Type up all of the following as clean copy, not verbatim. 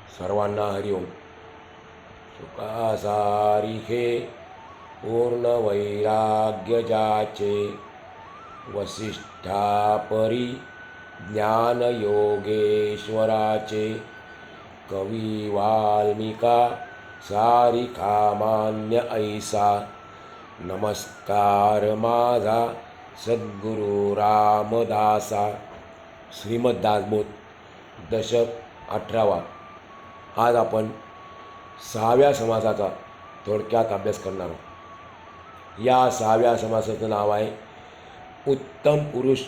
सर्वांना हरिओम. सुखासारिखे पूर्ण वैराग्य जाचे, वसिष्ठापरी ज्ञान योगेश्वराचे. कवी वाल्मिका सारिखा मान्य ऐसा, नमस्कार माझा सद्गुरु रामदासा. श्रीमद दासबोध दशक 18. आज आपण 6व्या समासाचा थोडक्यात अभ्यास करणार आहोत. या 6व्या समासाचं नाव आहे उत्तम पुरुष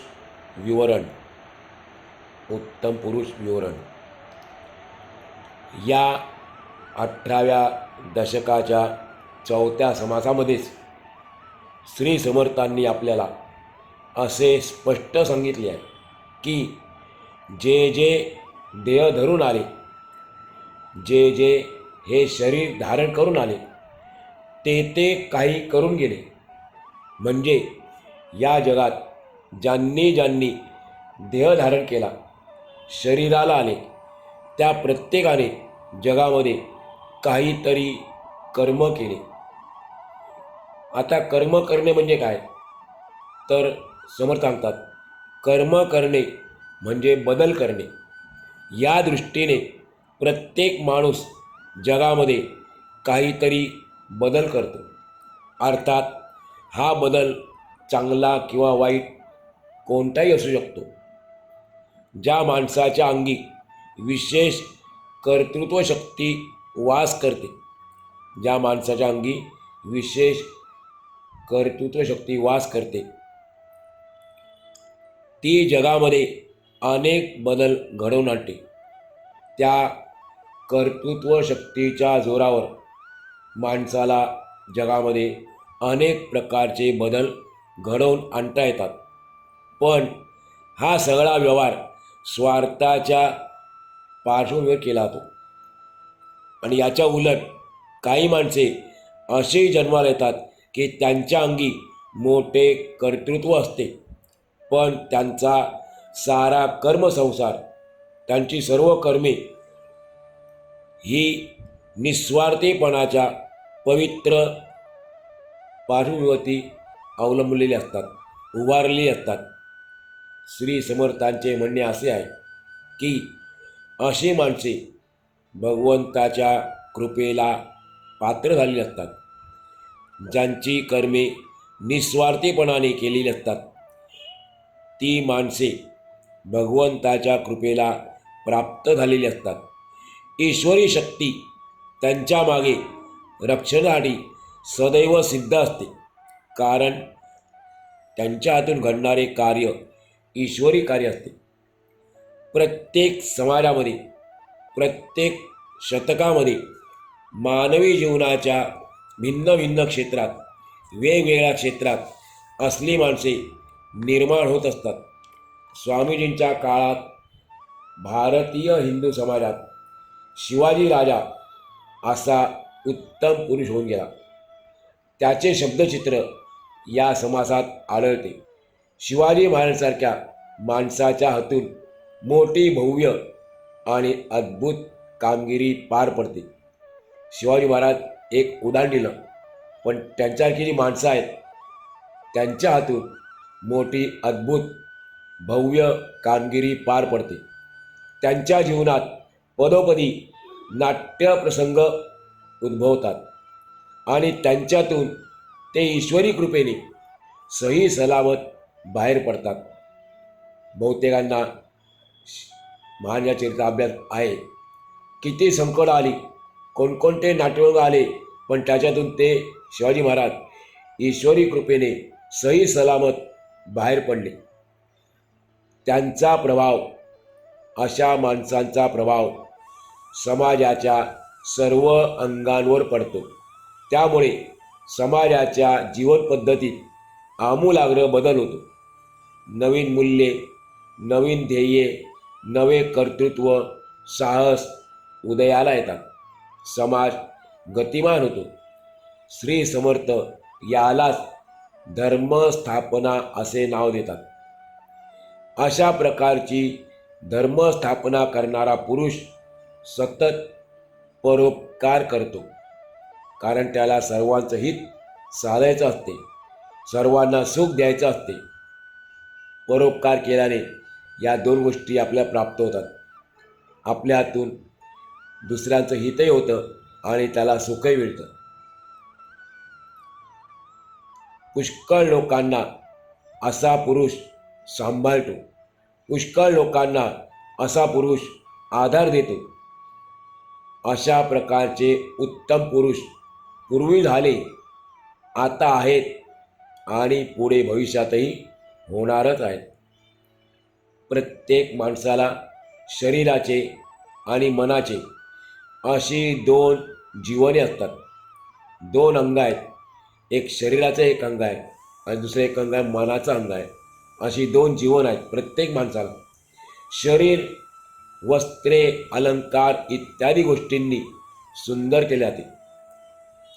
विवरण. उत्तम पुरुष विवरण. या 18व्या दशकाच्या 4थ्या समासामध्येच श्री समर्थांनी आपल्याला असे स्पष्ट सांगितले आहे की जे जे देह धरून आले, जे जे हे शरीर धारण करून आले, ते ते काही करून गेले. म्हणजे या जगात ज्यांनी ज्यांनी देह धारण केला, शरीराला आले, त्या प्रत्येकाने जगामध्ये काहीतरी कर्म केले. आता कर्म करणे म्हणजे काय, तर समर्थ सांगतात कर्म करणे म्हणजे बदल करणे. या दृष्टीने प्रत्येक माणूस जगामध्ये काहीतरी बदल करतो. अर्थात हा बदल चांगला किंवा वाईट कोणताही असू शकतो. ज्या माणसाच्या अंगी विशेष कर्तृत्व शक्ती वास करते, ज्या माणसाच्या अंगी विशेष कर्तृत्व शक्ती वास करते, ती जगामध्ये अनेक बदल घडवून आणते. त्या कर्तृत्व शक्तीच्या जोरावर माणसाला जगामध्ये अनेक प्रकारचे बदल घडवून आणता येतात. पण हा सगळा व्यवहार स्वार्थाच्या पार्श्वभूमीवर केला जातो. आणि याच्या उलट काही माणसे अशी जन्माला येतात की त्यांच्या अंगी मोठे कर्तृत्व असते, पण त्यांचा सारा कर्मसंसार, त्यांची सर्व कर्मे ही निस्वार्थीपणाच्या पवित्र पार्श्वभूमीवरती अवलंबलेली असतात, उभारलेली असतात. श्री समर्थांचे म्हणणे असे आहे की अशी माणसे भगवंताच्या कृपेला पात्र झालेली असतात. ज्यांची कर्मे निस्वार्थीपणाने केलेली असतात, ती माणसे भगवंताच्या कृपेला प्राप्त झालेली असतात. ईश्वरी शक्ती त्यांच्या मागे रक्षणासाठी सदैव सिद्ध असते, कारण त्यांच्या हातून घडणारे कार्य ईश्वरी कार्य असते. प्रत्येक समाजामध्ये, प्रत्येक शतकामध्ये मानवी जीवनाच्या भिन्न भिन्न क्षेत्रात, वेगवेगळ्या क्षेत्रात असली माणसे निर्माण होत असतात. स्वामीजींच्या काळात भारतीय हिंदू समाजात शिवाजी राजा असा उत्तम पुरुष होऊन गेला. त्याचे शब्दचित्र या समासात आढळते. शिवाजी महाराजांसारख्या माणसाच्या हातून मोठी भव्य आणि अद्भुत कामगिरी पार पडते. शिवाजी महाराज एक उदाहरण दिलं, पण त्यांच्यासारखी जी माणसं आहेत त्यांच्या हातून मोठी अद्भुत भव्य कामगिरी पार पडते. त्यांच्या जीवनात पदोपदी नाट्यप्रसंग उद्भवतात आणि त्यांच्यातून ते ईश्वरी कृपेने सही सलामत बाहेर पडतात. बहुतेकांना महाराजांच्या चरित्र अभ्यास आहे. किती संकट आली, कोणकोणते नाट्यरंग आले, पण त्याच्यातून ते शिवाजी महाराज ईश्वरी कृपेने सही सलामत बाहेर पडले. त्यांचा प्रभाव, अशा माणसांचा प्रभाव समाजाच्या सर्व अंगांवर पडतो. त्यामुळे समाजाच्या जीवन पद्धतीत आमूलाग्र बदल होतो. नवीन मूल्ये, नवीन ध्येये, नवे कर्तृत्व, साहस उदयाला येतात. समाज गतिमान होतो. श्री समर्थ यालाच धर्मस्थापना असे नाव देतात. अशा प्रकारची धर्मस्थापना करणारा पुरुष सतत परोपकार करतो, कारण त्याला सर्वांचं हित साधायचं असते, सर्वांना सुख द्यायचं असते. परोपकार केल्याने या दोन गोष्टी आपल्याला प्राप्त होतात. आपल्या हातून दुसऱ्यांचं हितही होतं आणि त्याला सुखही मिळतं. पुष्कळ लोकांना असा पुरुष सांभाळतो, पुष्कळ लोकांना असा पुरुष आधार देतो. अशा प्रकारचे उत्तम पुरुष पूर्वी झाले, आता आहेत आणि पुढे भविष्यातही होणारच आहेत. प्रत्येक माणसाला शरीराचे आणि मनाचे अशी दोन जीवने असतात. दोन अंग आहेत, एक शरीराचं एक अंग आहे आणि दुसरं एक अंग आहे मनाचं अंग आहे. अशी दोन जीवन आहेत प्रत्येक माणसाला. शरीर वस्त्रे अलंकार इत्यादी गोष्टींनी सुंदर केले जाते,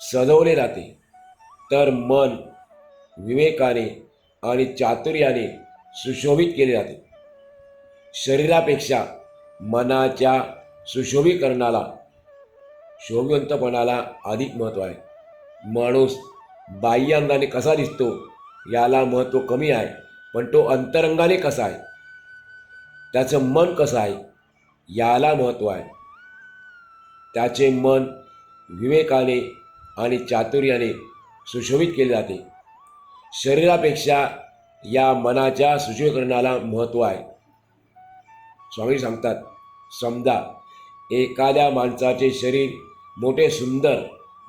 सजवले जाते, तर मन विवेकाने आणि चातुर्याने सुशोभित केले जाते. शरीरापेक्षा मनाच्या सुशोभीकरणाला, शोभिवंतपणाला अधिक महत्त्व आहे. माणूस बाह्य अंगाने कसा दिसतो याला महत्त्व कमी आहे, पण तो अंतरंगाने कसा आहे, त्याचं मन कसं आहे याला महत्त्व आहे. त्याचे मन विवेकाने आणि चातुर्याने सुशोभित केले जाते. शरीरापेक्षा या मनाच्या सुशोभीकरणाला महत्त्व आहे. स्वामी सांगतात, समजा एखाद्या माणसाचे शरीर मोठे सुंदर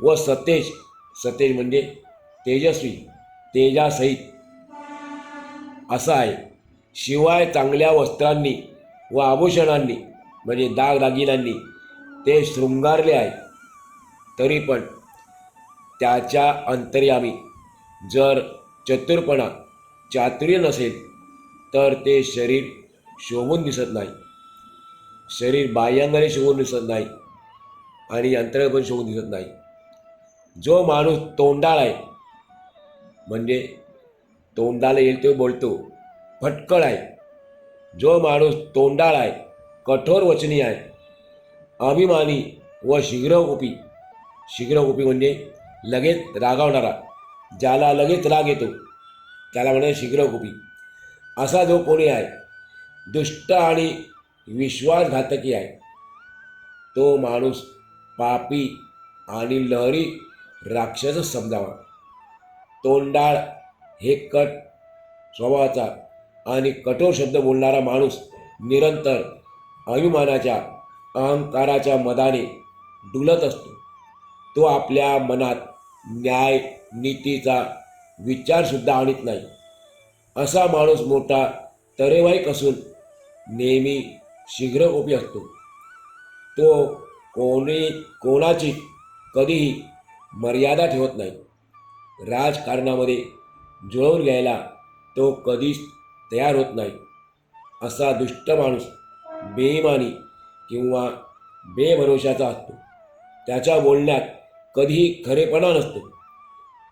व सतेज, सतेज म्हणजे तेजस्वी, तेजासहित असं आहे, शिवाय चांगल्या वस्त्रांनी व आभूषणांनी म्हणजे दागदागिन्यांनी ते शृंगारले आहे, तरी पण त्याच्या अंतर्यामी जर चतुरपणा, चातुर्य नसेल तर ते शरीर शोभून दिसत नाही. शरीर बाह्यांगाने शोभून दिसत नाही आणि अंतर्गत पण शोभून दिसत नाही. जो माणूस तोंडाळ आहे, म्हणजे तोंडाला येईल तो बोलतो, फटकळ आहे, जो माणूस तोंडाळ आहे, कठोर वचनी आहे, अभिमानी व शीघ्रकोपी, शीघ्रकोपी म्हणजे लगेच रागावणारा, ज्याला लगेच राग येतो त्याला म्हणे शीघ्रकोपी, असा जो कोणी आहे, दुष्ट आणि विश्वासघातकी आहे, तो माणूस पापी आणि लहरी राक्षसच समजावा. तोंडाळ हे कट स्वभावाचा आणि कठोर शब्द बोलणारा माणूस निरंतर अभिमानाच्या, अहंकाराच्या मदाने डुलत असतो. तो आपल्या मनात न्याय नीतीचा विचारसुद्धा आणत नाही. असा माणूस मोठा तरेवाईक असून नेहमी शीघ्रकोपी असतो. तो कोणाची कधीही मर्यादा ठेवत नाही. राजकारणामध्ये जुळवून घ्यायला तो कधीच तयार होत नाही. असा दुष्ट माणूस बेईमानी किंवा बेभरोशाचा असतो. त्याच्या बोलण्यात कधीही खरेपणा नसतो.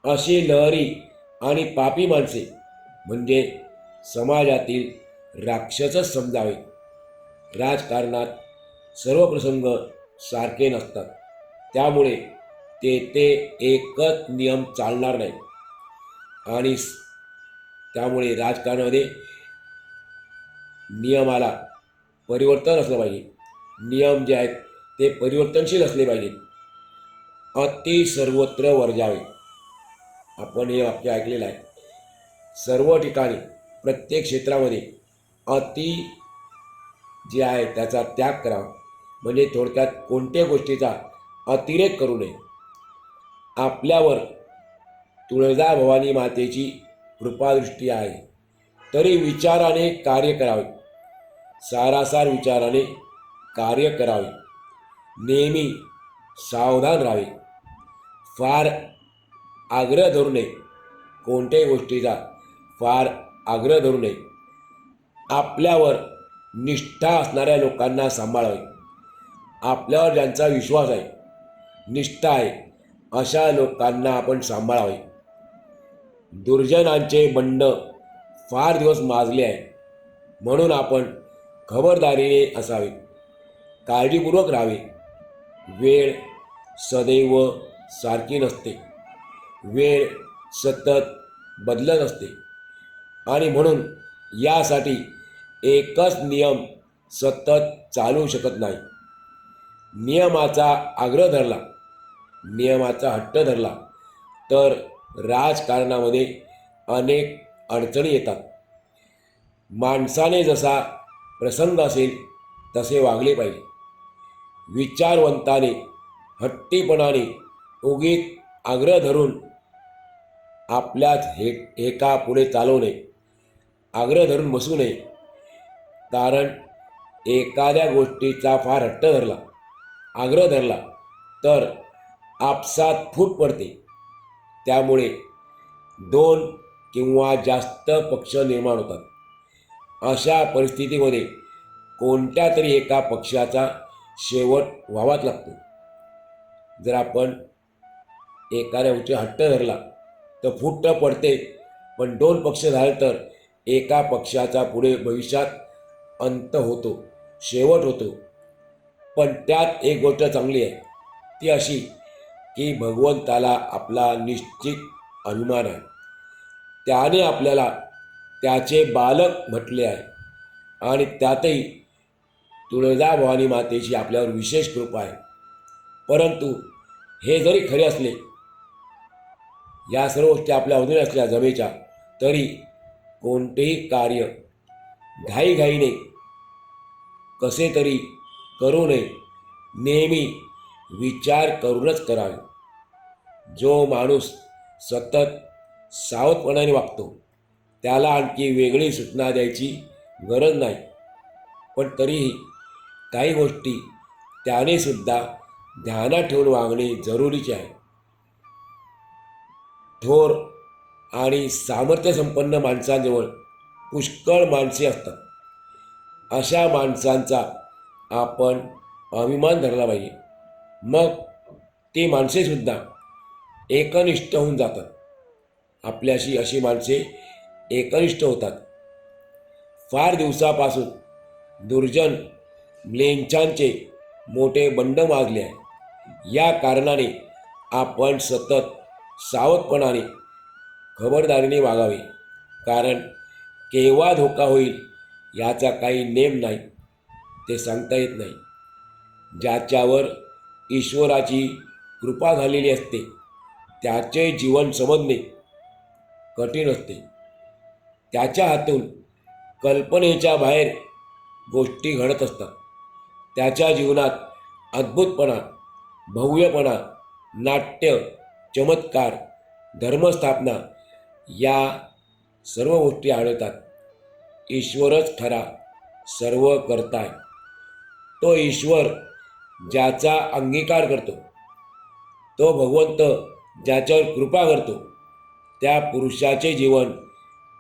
अशी लहरी आणि पापी माणसे म्हणजे समाजातील राक्षसच समजावे. राजकारणात सर्व प्रसंग सारखे नसतात, त्यामुळे तेथे एकच नियम चालणार नाही आणि त्यामुळे राजकारणामध्ये नियमाला परिवर्तन असलं पाहिजे. नियम जे आहेत ते परिवर्तनशील असले पाहिजेत. अति सर्वत्र वर्जावे, आपण हे वाक्य ऐकलेलं आहे. सर्व ठिकाणी प्रत्येक क्षेत्रामध्ये अति जे आहे त्याचा त्याग करावा, म्हणजे थोडक्यात कोणत्याही गोष्टीचा अतिरेक करू नये. आपल्यावर तुळजाभवानी मातेची कृपादृष्टी आहे, तरी विचाराने कार्य करावे, सारासार विचाराने कार्य करावे, नेहमी सावधान राहावे, फार आग्रह धरू नये, कोणत्याही गोष्टीचा फार आग्रह धरू नये. आपल्यावर निष्ठा असणाऱ्या लोकांना सांभाळावे. आपल्यावर ज्यांचा विश्वास आहे, निष्ठा आहे, अशा लोकांना आपण सांभाळावे. दुर्जनांचे बंड फार दिवस माजले आहे, म्हणून आपण खबरदारीने असावे. काळजीपूर्वक राहावे. वेळ सदैव सारखी नसते. वेळ सतत बदलत असते आणि म्हणून यासाठी एकच नियम सतत चालू शकत नाही. नियमाचा आग्रह धरला, नियमाचा हट्ट धरला तर राजकारणामध्ये अनेक अडचणी येतात. माणसाने जसा प्रसंग असेल तसे वागले पाहिजे. विचारवंताने हट्टीपणाने उगीत आग्रह धरून आपल्याच एका पुढे चालवू नये, आग्रह धरून बसू नये. कारण एखाद्या गोष्टीचा फार हट्ट धरला, आग्रह धरला तर आपसात फूट पडते. त्यामुळे 2 किंवा जास्त पक्ष निर्माण होतात. अशा परिस्थितीमध्ये कोणत्या तरी एका पक्षाचा शेवट व्हावाच लागतो. जर आपण एखाद्या गोष्टी हट्ट धरला तर फूट तर पडते, पण 2 पक्ष झाले तर एका पक्षाचा पुढे भविष्यात अंत होतो, शेवट होतो. पण त्यात एक गोष्ट चांगली आहे, ती अशी की भगवंताला आपला निश्चित अभिमान आहे. त्याने आपल्याला त्याचे बालक म्हटले आहे आणि त्यातही तुळजाभवानी मातेची आपल्यावर विशेष कृपा आहे. परंतु हे जरी खरे असले, या सर्व गोष्टी आपल्या अधून असल्या जमेच्या, तरी कोणतेही कार्य घाईघाईने कसे तरी करू नये. नेहमी विचार करूनच करावे. जो माणूस सतत सावधपणाने वागतो त्याला आणखी वेगळी सूचना द्यायची गरज नाही. पण तरीही काही गोष्टी त्याने सुद्धा ध्यानात ठेवून वागणे जरुरीचे आहे. थोर आणि सामर्थ्यसंपन्न माणसांजवळ पुष्कळ माणसे असतात. अशा माणसांचा आपण अभिमान धरला पाहिजे. मग ती माणसेसुद्धा एकनिष्ठ होऊन जातात. आपल्याशी अशी माणसे एकनिष्ठ होतात. फार दिवसापासून दुर्जन म्लेच्छांचे मोठे बंड माजले आहे. या कारणाने आपण सतत सावधपणाने खबरदारीने वागावे. कारण केव्हा धोका होईल याचा काही नेम नाही, ते सांगता येत नाही. ज्याच्यावर ईश्वराची कृपा झालेली असते त्याचे जीवन समजणे कठीण असते. त्याच्या हातून कल्पनेच्या बाहेर गोष्टी घडत असतात. त्याच्या जीवनात अद्भुतपणा, भव्यपणा, नाट्य, चमत्कार, धर्मस्थापना या सर्व गोष्टी आढळतात. ईश्वरच खरा सर्व करता आहे. तो ईश्वर ज्याचा अंगीकार करतो, तो भगवंत ज्याच्यावर कृपा करतो, त्या पुरुषाचे जीवन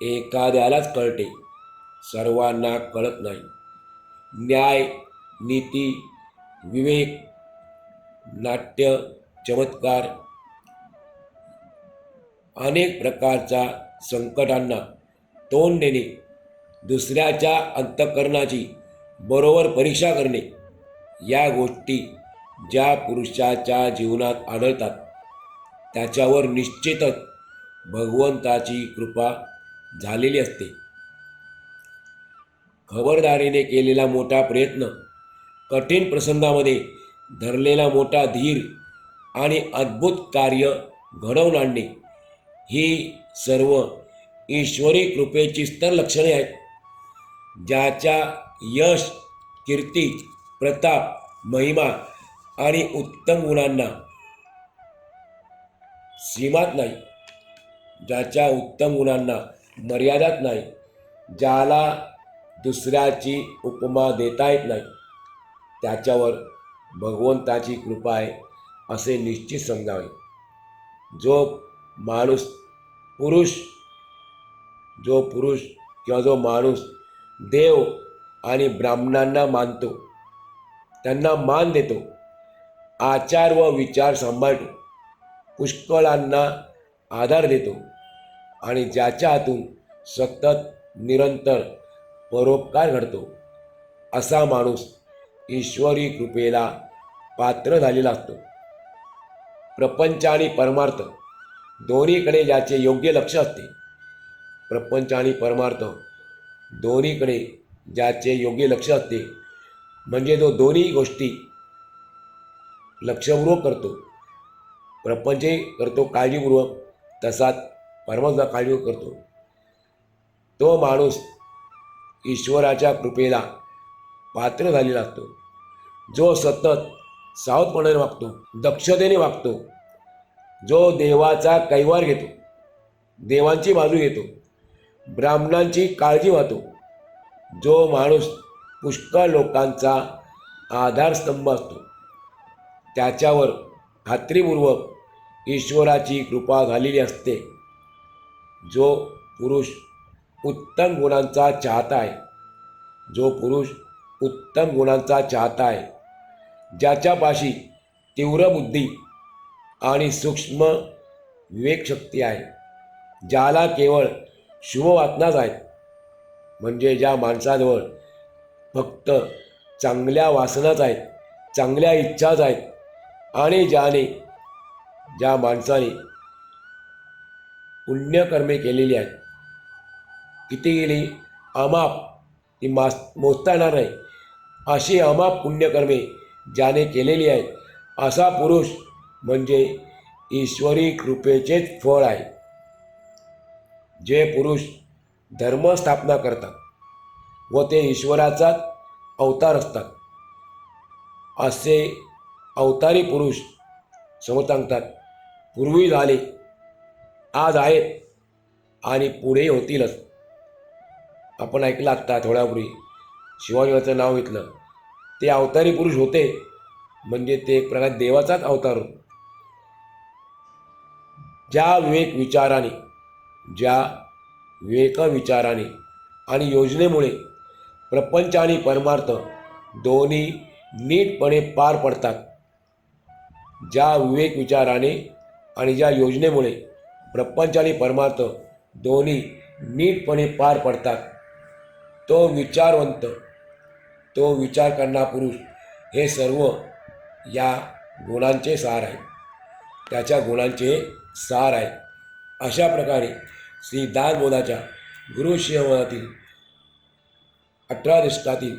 एखाद्यालाच कळते, सर्वांना कळत नाही. न्याय, नीती, विवेक, नाट्य, चमत्कार, अनेक प्रकारच्या संकटांना तोंड देणे, दुसऱ्याच्या अंतःकरणाची बरोबर परीक्षा करणे, या गोष्टी ज्या पुरुषाच्या जीवनात आढळतात त्याच्यावर निश्चितच भगवंताची कृपा झालेली असते. खबरदारीने केलेला मोठा प्रयत्न, कठीण प्रसंगामध्ये धरलेला मोठा धीर आणि अद्भुत कार्य घडवून आणणे, ही सर्व ईश्वरी कृपेची स्तर लक्षणे आहेत. ज्याच्या यश, कीर्ती, प्रताप, महिमा आणि उत्तम गुणांना सीमाच नाही, ज्याच्या उत्तम गुणांना मर्यादाच नाही, ज्याला दुसऱ्याची उपमा देता येत नाही, त्याच्यावर भगवंताची कृपा आहे असे निश्चित समजावे. जो पुरुष किंवा जो माणूस देव आणि ब्राह्मणांना मानतो, त्यांना मान देतो, आचार व विचार सांभाळतो, पुष्कळांना आधार देतो आणि ज्याच्या हातून सतत निरंतर परोपकार घडतो, असा माणूस ईश्वरी कृपेला पात्र झालेला असतो. प्रपंच आणि परमार्थ दोन्हीकडे ज्याचे योग्य लक्ष असते, प्रपंच आणि परमार्थ दोन्हीकडे ज्याचे योग्य लक्ष असते, म्हणजे जो दोन्ही गोष्टी लक्षपूर्वक करतो, प्रपंचही करतो काळजीपूर्वक, तसाच परमार्थ काळजीपूर्वक करतो, तो माणूस ईश्वराच्या कृपेला पात्र झालेला असतो. जो सतत सावधपणाने वागतो, दक्षतेने वागतो, जो देवाचा कैवार घेतो, देवांची बाजू घेतो, ब्राह्मणांची काळजी वाहतो, जो माणूस पुष्कळ लोकांचा आधारस्तंभ असतो, त्याच्यावर खात्रीपूर्वक ईश्वराची कृपा झालेली असते. जो पुरुष उत्तम गुणांचा चाहता आहे, जो पुरुष उत्तम गुणांचा चाहता आहे, ज्याच्यापाशी तीव्र बुद्धी आणि सूक्ष्म विवेकशक्ती आहे, ज्याला केवळ शुभ वासनाच आहेत, म्हणजे ज्या माणसाजवळ फक्त चांगल्या वासनाच आहेत, चांगल्या इच्छाच आहेत, आणि ज्या माणसाने पुण्यकर्मे केलेली आहेत, किती गेली अमाप, ती मोजता येणार नाही, अशी अमाप पुण्यकर्मे ज्याने केलेली आहेत, असा पुरुष म्हणजे ईश्वरी कृपेचेच फळ आहे. जे पुरुष धर्मस्थापना करतात व ते ईश्वराचाच अवतार असतात, असे अवतारी पुरुष समोर सांगतात, पूर्वी झाले, आज आहेत आणि पुढे होतीलच. आपण ऐकलं आत्ता थोड्यापूर्वी शिवाजीचं नाव घेतलं, ते अवतारी पुरुष होते, म्हणजे ते एक प्रकारे देवाचाच अवतार होता. ज्या विवेक विचाराने आणि योजनेमुळे प्रपंच आणि परमार्थ दोन्ही नीटपणे पार पडतात, ज्या विवेक विचाराने आणि ज्या योजनेमुळे प्रपंच आणि परमार्थ दोन्ही नीटपणे पार पडतात, तो विचारवंत, तो विचार करणारा पुरुष हे सर्व या गुणांचे सार आहे, त्याच्या गुणांचे सार आहे. अशा प्रकारे श्री दासबोधाच्या गुरुशिवमनातील 18 दशकातील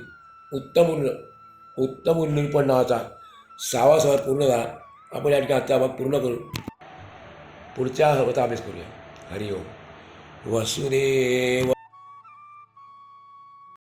उत्तम निरूपण नावाचा 6वा सहज पूर्ण झाला. आपण या ठिकाणी आजचा भाग पूर्ण करू, पुढच्या हवचा अभ्यास करूया. हरिओम. वसुदेव